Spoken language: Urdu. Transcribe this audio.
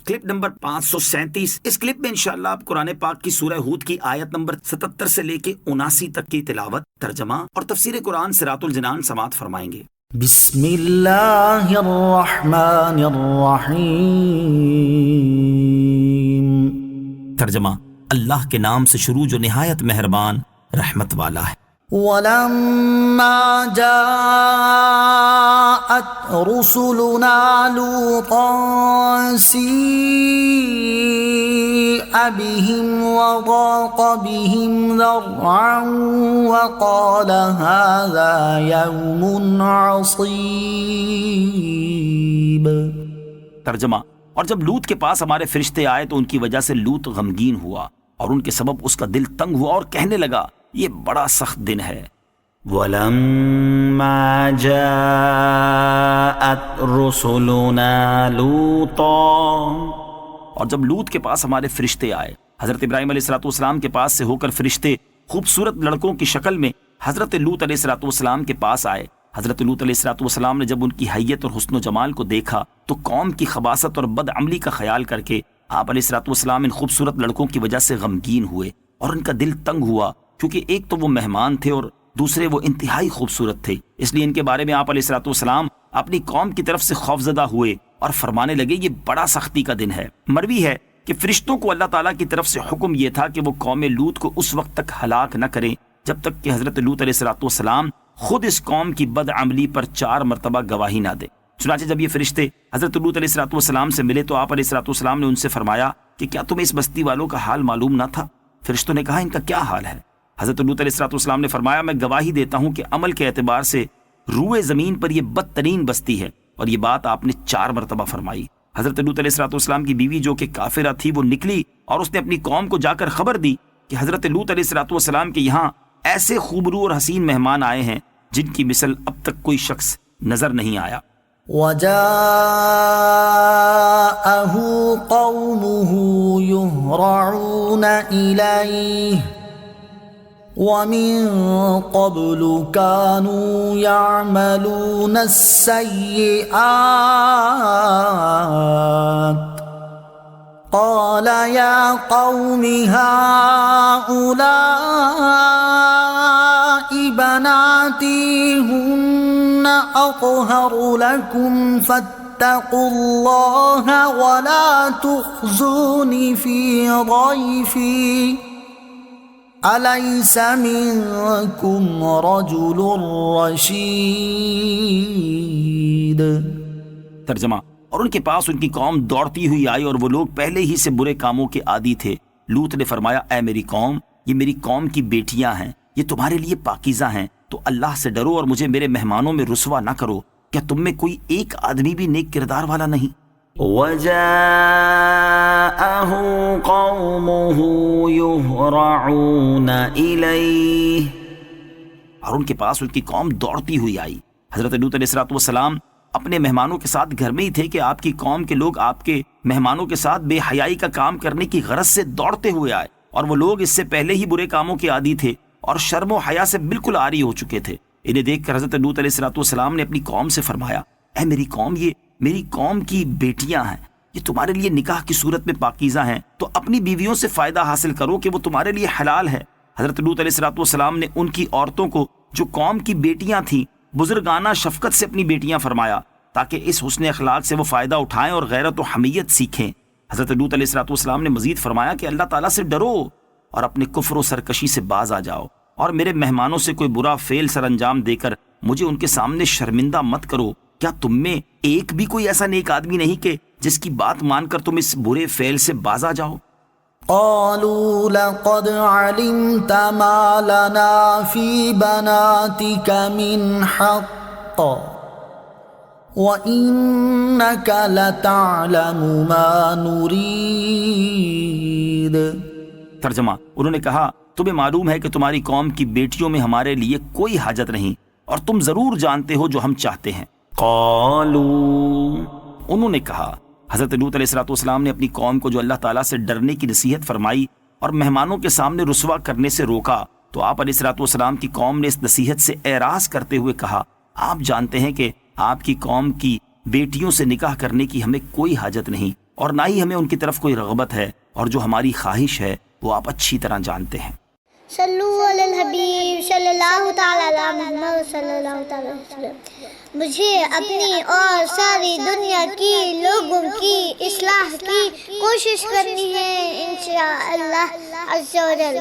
Clip number 537۔ اس کلپ میں انشاءاللہ آپ قرآن پاک کی سورہ ہود کی آیت نمبر 77 سے لے کے 79 تک کی تلاوت، ترجمہ اور تفسیر قرآن صراط الجنان سماعت فرمائیں گے۔ بسم اللہ الرحمن الرحیم۔ ترجمہ، اللہ کے نام سے شروع جو نہایت مہربان رحمت والا ہے۔ وَلَمَّا جَاءَتْ رُسُلُنَا لُوطًا سِيءَ بِهِمْ وَضَاقَ بِهِمْ ذَرْعًا وَقَالَ هَذَا يَوْمٌ عَصِيبٌ۔ ترجمہ، اور جب لوط کے پاس ہمارے فرشتے آئے تو ان کی وجہ سے لوط غمگین ہوا اور ان کے سبب اس کا دل تنگ ہوا اور کہنے لگا یہ بڑا سخت دن ہے۔ وَلَمَّا جَاءَتْ رُسُلُنَا لُوطًا، اور جب لوط کے پاس ہمارے فرشتے آئے، حضرت ابراہیم علیہ السلام کے پاس سے ہو کر فرشتے خوبصورت لڑکوں کی شکل میں حضرت لوط علیہ السلام کے پاس آئے۔ حضرت لوط علیہ السلام نے جب ان کی حیت اور حسن و جمال کو دیکھا تو قوم کی خباثت اور بد عملی کا خیال کر کے آپ علیہ السلام ان خوبصورت لڑکوں کی وجہ سے غمگین ہوئے اور ان کا دل تنگ ہوا، کیونکہ ایک تو وہ مہمان تھے اور دوسرے وہ انتہائی خوبصورت تھے۔ اس لیے ان کے بارے میں آپ علیہ السلام اپنی قوم کی طرف سے خوفزدہ ہوئے اور فرمانے لگے یہ بڑا سختی کا دن ہے۔ مروی ہے کہ فرشتوں کو اللہ تعالیٰ کی طرف سے حکم یہ تھا کہ وہ قوم لوط کو اس وقت تک ہلاک نہ کریں جب تک کہ حضرت لوط علیہ السلام خود اس قوم کی بد عملی پر 4 مرتبہ گواہی نہ دے۔ چنانچہ جب یہ فرشتے حضرت لوط علیہ السلام سے ملے تو آپ علیہ السلام نے ان سے فرمایا کہ کیا تمہیں اس بستی والوں کا حال معلوم نہ تھا؟ فرشتوں نے کہا ان کا کیا حال ہے؟ حضرت لوط علیہ السلام نے فرمایا میں گواہی دیتا ہوں کہ عمل کے اعتبار سے روئے زمین پر یہ بدترین بستی ہے، اور یہ بات آپ نے 4 مرتبہ فرمائی۔ حضرت لوط علیہ السلام کی بیوی جو کہ کافرہ تھی وہ نکلی اور اس نے اپنی قوم کو جا کر خبر دی کہ حضرت لوط علیہ السلام کے یہاں ایسے خوبرو اور حسین مہمان آئے ہیں جن کی مثل اب تک کوئی شخص نظر نہیں آیا۔ وَجَاءَهُ قَوْمُهُ يُهْرَعُونَ إِلَيْهِ وَمِن قَبْلُ كَانُوا يَعْمَلُونَ السَّيِّئَاتِ قَالَ يَا قَوْمِ هَؤُلَاءِ بَنَاتِي هُنَّ أَطْهَرُ لَكُمْ فَاتَّقُوا اللَّهَ وَلَا تُخْزُونِ فِي ضَيْفِي أَلَيْسَ مِنكُمْ رَجُلٌ رَشِيدٌ۔ ترجمہ، اور ان کے پاس ان کی قوم دوڑتی ہوئی آئی اور وہ لوگ پہلے ہی سے برے کاموں کے عادی تھے۔ لوط نے فرمایا اے میری قوم، یہ میری قوم کی بیٹیاں ہیں، یہ تمہارے لیے پاکیزہ ہیں، تو اللہ سے ڈرو اور مجھے میرے مہمانوں میں رسوا نہ کرو۔ کیا تم میں کوئی ایک آدمی بھی نیک کردار والا نہیں؟ وَجَاءَهُ قَوْمُهُ يُهْرَعُونَ إِلَيْهِ، اور ان کے پاس ان کی قوم دوڑتی ہوئی آئی۔ حضرت لوط علیہ السلام اپنے مہمانوں کے ساتھ گھر میں ہی تھے کہ آپ کی قوم کے لوگ آپ کے مہمانوں کے ساتھ بے حیائی کا کام کرنے کی غرض سے دوڑتے ہوئے آئے، اور وہ لوگ اس سے پہلے ہی برے کاموں کے عادی تھے اور شرم و حیا سے بالکل عاری ہو چکے تھے۔ انہیں دیکھ کر حضرت لوط علیہ السلام نے اپنی قوم سے فرمایا اے میری قوم، یہ میری قوم کی بیٹیاں ہیں، یہ تمہارے لیے نکاح کی صورت میں پاکیزہ ہیں، تو اپنی بیویوں سے فائدہ حاصل کرو کہ وہ تمہارے لیے حلال ہے۔ حضرت لوط علیہ السلام نے ان کی عورتوں کو جو قوم کی بیٹیاں تھیں بزرگانہ شفقت سے اپنی بیٹیاں فرمایا تاکہ اس حسن اخلاق سے وہ فائدہ اٹھائیں اور غیرت و حمیت سیکھیں۔ حضرت لوط علیہ السلام نے مزید فرمایا کہ اللہ تعالیٰ سے ڈرو اور اپنے کفر و سرکشی سے باز آ جاؤ، اور میرے مہمانوں سے کوئی برا فعل سر انجام دے کر مجھے ان کے سامنے شرمندہ مت کرو۔ کیا تم میں ایک بھی کوئی ایسا نیک آدمی نہیں کہ جس کی بات مان کر تم اس برے فعل سے باز آ جاؤ؟ قالوا لقد علمت ما لنا في بناتك من حق وإنك لتعلم ما نريد۔ ترجمہ، انہوں نے کہا تمہیں معلوم ہے کہ تمہاری قوم کی بیٹیوں میں ہمارے لیے کوئی حاجت نہیں، اور تم ضرور جانتے ہو جو ہم چاہتے ہیں۔ قالوا، انہوں نے کہا، حضرت لوط علیہ السلام نے اپنی قوم کو جو اللہ تعالیٰ سے ڈرنے کی نصیحت فرمائی اور مہمانوں کے سامنے رسوا کرنے سے روکا، تو آپ علیہ السلام کی قوم نے اس نصیحت سے اعراض کرتے ہوئے کہا آپ جانتے ہیں کہ آپ کی قوم کی بیٹیوں سے نکاح کرنے کی ہمیں کوئی حاجت نہیں، اور نہ ہی ہمیں ان کی طرف کوئی رغبت ہے، اور جو ہماری خواہش ہے وہ آپ اچھی طرح جانتے ہیں۔ صلو علی الحبیب صلی اللہ تعالی علی محمد صلی اللہ تعالی علیہ وسلم۔ مجھے اپنی اور ساری دنیا کی لوگوں کی اصلاح کی کوشش کرنی ہے انشاءاللہ عز و جل۔